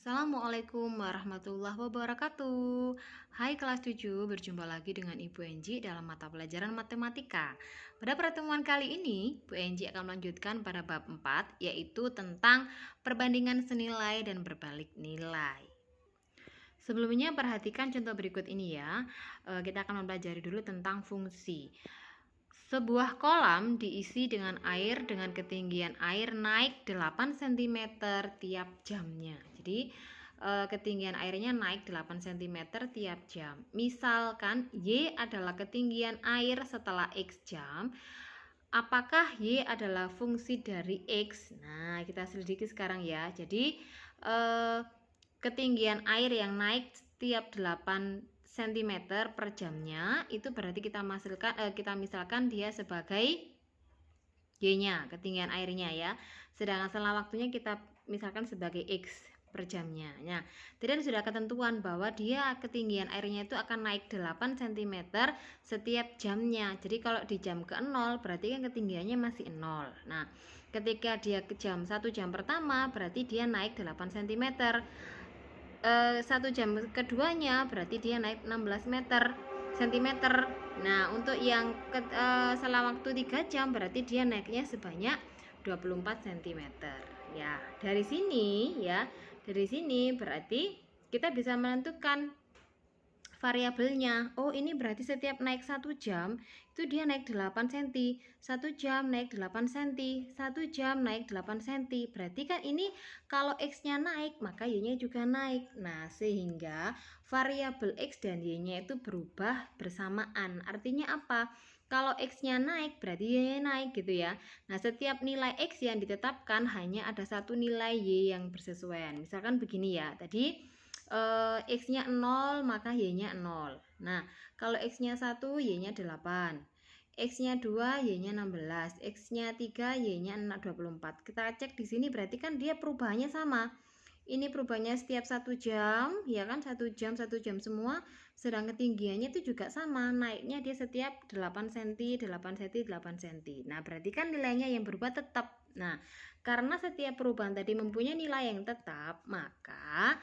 Assalamualaikum warahmatullahi wabarakatuh. Hai kelas 7, berjumpa lagi dengan Ibu Enji dalam mata pelajaran matematika. Pada pertemuan kali ini, Bu Enji akan melanjutkan pada bab 4, yaitu tentang perbandingan senilai dan berbalik nilai. Sebelumnya perhatikan contoh berikut ini ya. Kita akan mempelajari dulu tentang fungsi. Sebuah kolam diisi dengan air dengan ketinggian air naik 8 cm tiap jamnya. Jadi ketinggian airnya naik 8 cm tiap jam. Misalkan Y adalah ketinggian air setelah X jam. Apakah Y adalah fungsi dari X? Nah, kita selidiki sekarang ya. Jadi ketinggian air yang naik setiap 8 cm per jamnya itu berarti kita misalkan dia sebagai Y-nya, ketinggian airnya ya. Sedangkan setelah waktunya kita misalkan sebagai X per jamnya. Nah, tadi sudah ketentuan bahwa dia ketinggian airnya itu akan naik 8 cm setiap jamnya. Jadi kalau di jam ke-0 berarti kan ketinggiannya masih 0. Nah, ketika dia ke jam 1 jam pertama berarti dia naik 8 cm. 1 jam keduanya berarti dia naik 16 cm. Nah, untuk yang setelah waktu 3 jam berarti dia naiknya sebanyak 24 cm. Ya, dari sini berarti kita bisa menentukan variabelnya. Oh, ini berarti setiap naik 1 jam itu dia naik 8 cm, 1 jam naik 8 cm, 1 jam naik 8 cm. Berarti kan ini kalau X-nya naik, maka Y-nya juga naik. Nah, sehingga variabel X dan Y-nya itu berubah bersamaan. Artinya apa? Kalau X-nya naik, berarti Y-nya naik gitu ya. Nah, setiap nilai X yang ditetapkan hanya ada satu nilai Y yang bersesuaian. Misalkan begini ya, tadi X-nya 0 maka Y-nya 0. Nah, kalau X-nya 1 Y-nya 8, X-nya 2 Y-nya 16, X-nya 3 Y-nya 24. Kita cek di sini berarti kan dia perubahannya sama. Ini perubahannya setiap 1 jam, ya kan, 1 jam semua, sedang ketinggiannya itu juga sama, naiknya dia setiap 8 cm, 8 cm, 8 cm. Nah, berarti kan nilainya yang berubah tetap. Nah, karena setiap perubahan tadi mempunyai nilai yang tetap, maka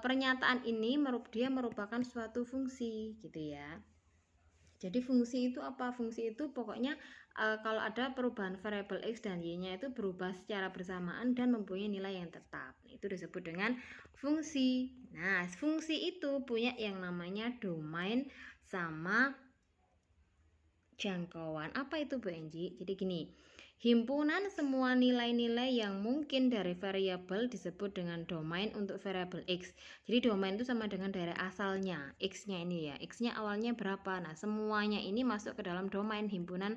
pernyataan ini dia merupakan suatu fungsi gitu ya. Jadi fungsi itu apa? Fungsi itu pokoknya kalau ada perubahan variabel X dan Y-nya itu berubah secara bersamaan dan mempunyai nilai yang tetap. Itu disebut dengan fungsi. Nah, fungsi itu punya yang namanya domain sama jangkauan. Apa itu Bu Enji? Jadi gini, himpunan semua nilai-nilai yang mungkin dari variabel disebut dengan domain untuk variabel X. Jadi domain itu sama dengan daerah asalnya, X-nya ini ya. X-nya awalnya berapa? Nah, semuanya ini masuk ke dalam domain himpunan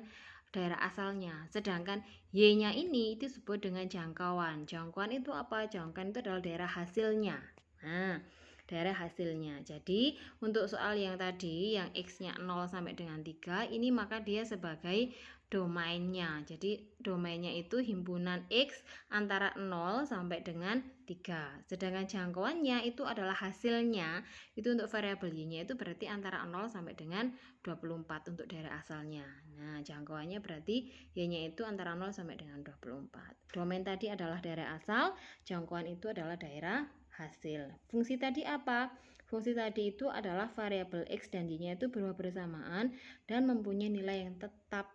daerah asalnya. Sedangkan Y-nya ini itu disebut dengan jangkauan. Jangkauan itu apa? Jangkauan itu adalah daerah hasilnya. Nah, daerah hasilnya. Jadi untuk soal yang tadi yang X-nya 0 sampai dengan 3 ini maka dia sebagai domainnya. Jadi domainnya itu himpunan X antara 0 sampai dengan 3. Sedangkan jangkauannya itu adalah hasilnya. Itu untuk variabel Y-nya itu berarti antara 0 sampai dengan 24 untuk daerah asalnya. Nah, jangkauannya berarti Y-nya itu antara 0 sampai dengan 24. Domain tadi adalah daerah asal, jangkauan itu adalah daerah hasil. Fungsi tadi apa? Fungsi tadi itu adalah variabel X dan Y-nya itu berubah bersamaan dan mempunyai nilai yang tetap.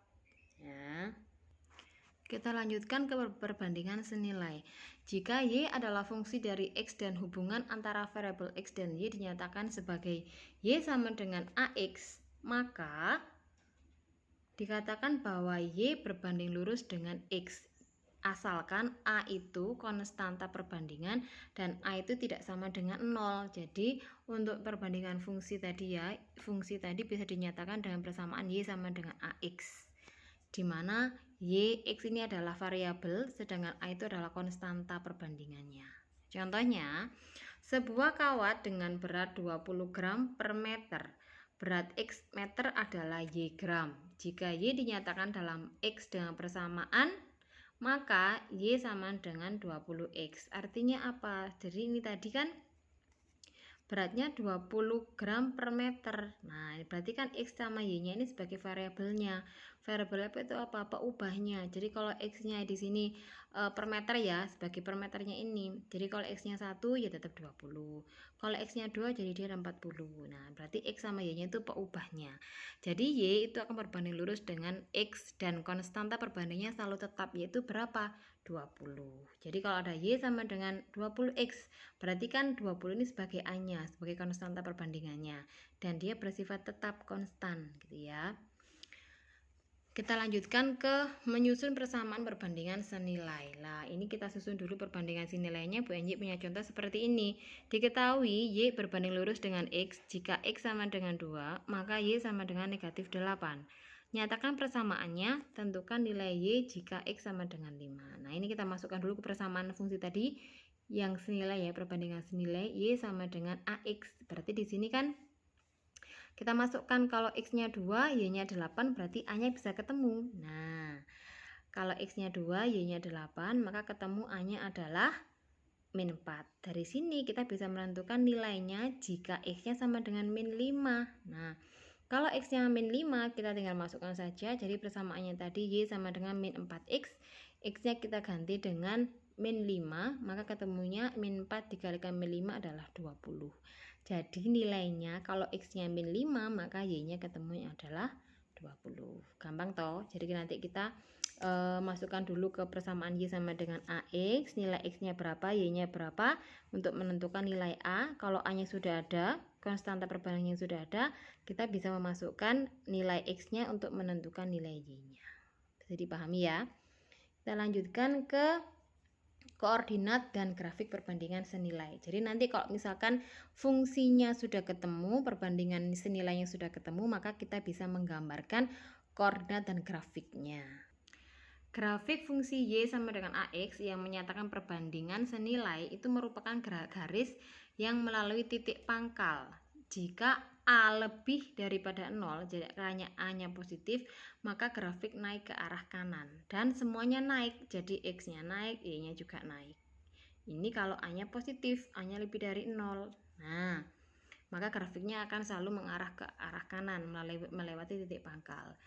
Ya. Kita lanjutkan ke perbandingan senilai. Jika Y adalah fungsi dari X dan hubungan antara variabel X dan Y dinyatakan sebagai Y sama dengan AX, maka dikatakan bahwa Y berbanding lurus dengan X. Asalkan A itu konstanta perbandingan dan A itu tidak sama dengan 0. Jadi untuk perbandingan fungsi tadi ya, fungsi tadi bisa dinyatakan dengan persamaan Y sama dengan AX, di mana Y, X ini adalah variabel sedangkan A itu adalah konstanta perbandingannya. Contohnya, sebuah kawat dengan berat 20 gram per meter. Berat X meter adalah Y gram. Jika Y dinyatakan dalam X dengan persamaan, maka Y sama dengan 20X. Artinya apa? Jadi ini tadi kan beratnya 20 gram per meter. Nah, berarti kan X sama Y-nya ini sebagai variabelnya. Variabel apa itu apa? Peubahnya. Jadi kalau X-nya di sini per meter ya, sebagai per meternya ini. Jadi kalau X-nya 1 ya tetap 20. Kalau X-nya 2 jadi dia 40. Nah, berarti X sama Y-nya itu peubahnya. Jadi Y itu akan berbanding lurus dengan X dan konstanta perbandingnya selalu tetap, yaitu berapa? 20. Jadi kalau ada Y sama dengan 20X, berarti kan 20 ini sebagai A-nya, sebagai konstanta perbandingannya. Dan dia bersifat tetap konstan gitu ya. Kita lanjutkan ke menyusun persamaan perbandingan senilai. Nah, ini kita susun dulu perbandingan senilainya. Bu Enji punya contoh seperti ini. Diketahui Y berbanding lurus dengan X. Jika X sama dengan 2, maka Y sama dengan negatif 8. Nyatakan persamaannya, tentukan nilai Y jika X sama dengan 5. Nah, ini kita masukkan dulu ke persamaan fungsi tadi yang senilai ya, perbandingan senilai Y sama dengan AX. Berarti di sini kan kita masukkan kalau X-nya 2, Y-nya 8, berarti A-nya bisa ketemu. Nah, kalau X-nya 2, Y-nya 8, maka ketemu A-nya adalah min 4. Dari sini kita bisa menentukan nilainya jika X-nya sama dengan min 5. Nah, kalau X-nya min 5, kita tinggal masukkan saja. Jadi persamaannya tadi Y sama dengan min 4X. X-nya kita ganti dengan min 5, maka ketemunya min 4 dikalikan min 5 adalah 20. Jadi nilainya kalau X-nya min 5, maka Y-nya ketemunya adalah 20. Gampang toh? Jadi nanti kita masukkan dulu ke persamaan Y sama dengan AX, nilai X-nya berapa, Y-nya berapa, untuk menentukan nilai A. Kalau A-nya sudah ada, konstanta perbandingan sudah ada, kita bisa memasukkan nilai X-nya untuk menentukan nilai Y-nya. Bisa dipahami ya? Kita lanjutkan ke koordinat dan grafik perbandingan senilai. Jadi nanti kalau misalkan fungsinya sudah ketemu, perbandingan senilainya sudah ketemu, maka kita bisa menggambarkan koordinat dan grafiknya. Grafik fungsi Y sama dengan AX yang menyatakan perbandingan senilai itu merupakan garis yang melalui titik pangkal. Jika A lebih daripada 0, jadi hanya A-nya positif, maka grafik naik ke arah kanan. Dan semuanya naik, jadi X-nya naik, Y-nya juga naik. Ini kalau A-nya positif, A-nya lebih dari 0. Nah, maka grafiknya akan selalu mengarah ke arah kanan melewati titik pangkal.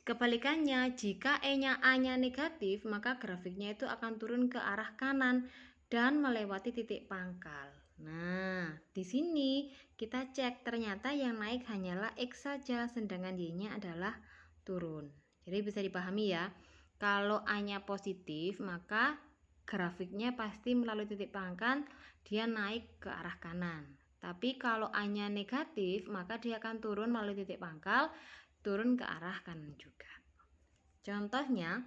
Kebalikannya, jika A-nya negatif, maka grafiknya itu akan turun ke arah kanan dan melewati titik pangkal. Nah, di sini kita cek ternyata yang naik hanyalah X saja, sedangkan Y-nya adalah turun. Jadi bisa dipahami ya, kalau A-nya positif, maka grafiknya pasti melalui titik pangkal, dia naik ke arah kanan. Tapi kalau A-nya negatif, maka dia akan turun melalui titik pangkal, turun ke arah kanan juga. Contohnya,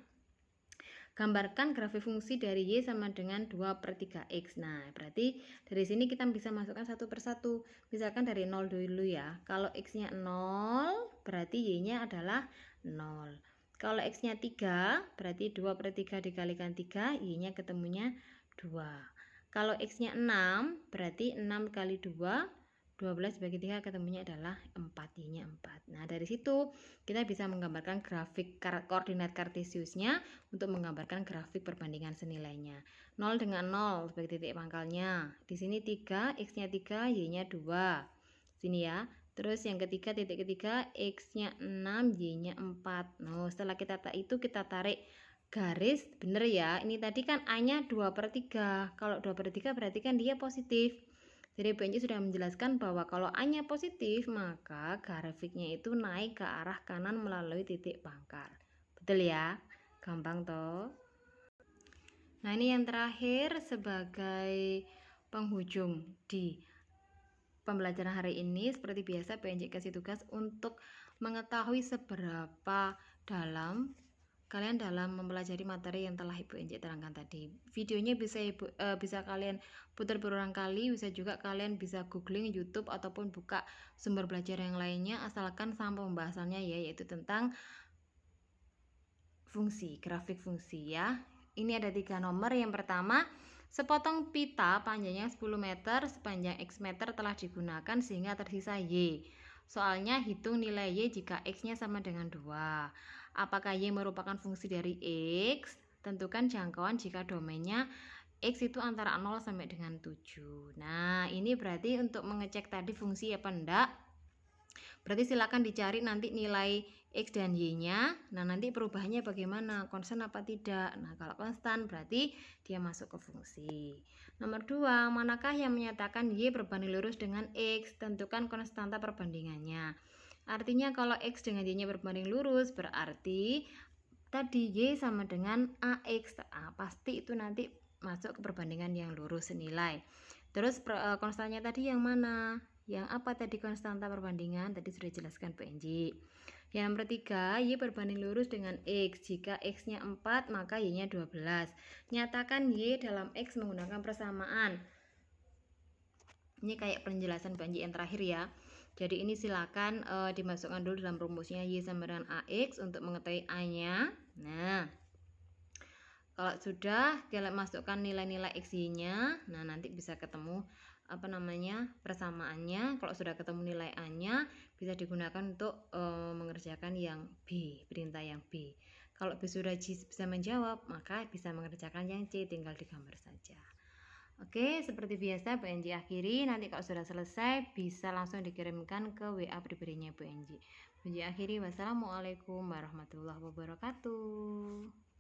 gambarkan grafik fungsi dari Y sama dengan 2/3X. Nah, berarti dari sini kita bisa masukkan satu persatu. Misalkan dari 0 dulu ya. Kalau X-nya 0, berarti Y-nya adalah 0. Kalau X-nya 3, berarti 2/3 dikalikan 3, Y-nya ketemunya 2. Kalau X-nya 6, berarti 6 kali 2, 12 bagi 3 ketemunya adalah 4, Y-nya 4. Nah, dari situ kita bisa menggambarkan grafik koordinat kartesiusnya untuk menggambarkan grafik perbandingan senilainya. 0 dengan 0 sebagai titik pangkalnya. Di sini 3, X-nya 3, Y-nya 2. Sini ya. Terus yang ketiga, titik ketiga, X-nya 6, Y-nya 4. Nah, setelah kita tarik garis, bener ya. Ini tadi kan A-nya 2/3. Kalau 2/3 berarti kan dia positif. Jadi Bu Enci sudah menjelaskan bahwa kalau A-nya positif, maka grafiknya itu naik ke arah kanan melalui titik pangkal. Betul ya? Gampang toh? Nah, ini yang terakhir sebagai penghujung di pembelajaran hari ini. Seperti biasa Bu Enci kasih tugas untuk mengetahui seberapa dalam kalian dalam mempelajari materi yang telah Ibu Enci terangkan tadi. Videonya bisa kalian putar berulang kali, bisa juga kalian bisa googling YouTube ataupun buka sumber belajar yang lainnya, asalkan sama pembahasannya ya, yaitu tentang fungsi, grafik fungsi ya. Ini ada 3 nomor. Yang pertama, sepotong pita panjangnya 10 meter, sepanjang X meter telah digunakan sehingga tersisa Y. Soalnya hitung nilai Y jika X-nya sama dengan 2. Apakah Y merupakan fungsi dari X? Tentukan jangkauan jika domainnya X itu antara 0 sampai dengan 7. Nah, ini berarti untuk mengecek tadi fungsi apa enggak? Berarti silakan dicari nanti nilai X dan Y-nya. Nah, nanti perubahannya bagaimana? Konstan apa tidak? Nah, kalau konstan berarti dia masuk ke fungsi. Nomor 2, manakah yang menyatakan Y berbanding lurus dengan X? Tentukan konstanta perbandingannya. Artinya kalau X dengan Y-nya berbanding lurus berarti tadi Y sama dengan AX. Pasti itu nanti masuk ke perbandingan yang lurus senilai. Terus konstannya tadi yang mana? Yang apa tadi konstanta perbandingan? Tadi sudah dijelaskan PNJ. Yang nomor 3, Y berbanding lurus dengan X. Jika X-nya 4, maka Y-nya 12. Nyatakan Y dalam X menggunakan persamaan. Ini kayak penjelasan PNJ yang terakhir ya. Jadi ini silakan dimasukkan dulu dalam rumusnya Y sama dengan AX untuk mengetahui A-nya. Nah, kalau sudah kalian masukkan nilai-nilai X-Y-nya, nah nanti bisa ketemu persamaannya. Kalau sudah ketemu nilai A-nya, bisa digunakan untuk mengerjakan yang B, perintah yang B. Kalau sudah bisa menjawab, maka bisa mengerjakan yang C, tinggal digambar saja. Oke, seperti biasa PNJ akhiri. Nanti kalau sudah selesai bisa langsung dikirimkan ke WA pribadinya PNJ. PNJ akhiri. Wassalamualaikum warahmatullahi wabarakatuh.